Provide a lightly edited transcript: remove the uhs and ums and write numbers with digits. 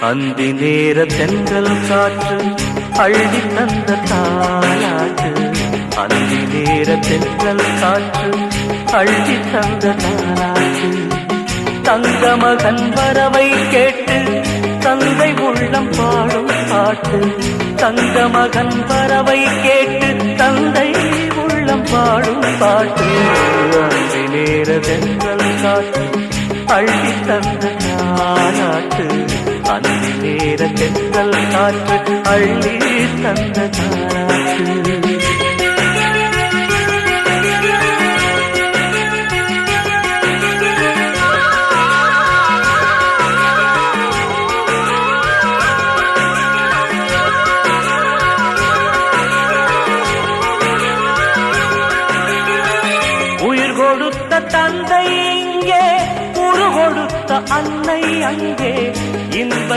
அந்தி நேர தென்றல் காற்று அள்ளி தந்த தாலாட்டு. அந்தி நேர தென்றல் காற்று அள்ளி தந்த தாலாட்டு. தங்க மகன் வரவை கேட்டு தந்தை உள்ளம் பாடும் பாட்டு. தங்க மகன் வரவை கேட்டு தந்தை உள்ளம் பாடும் பாட்டு. அந்தி நேர தென்றல் காற்று அள்ளி தந்த தாலாட்டு. அந்தி நேர தென்றல் காற்று அள்ளி தந்த தாலாட்டு. உயிர் கொடுத்த தந்தை இங்கே, உரு கொடுத்த அன்னை அங்கே. இன்ப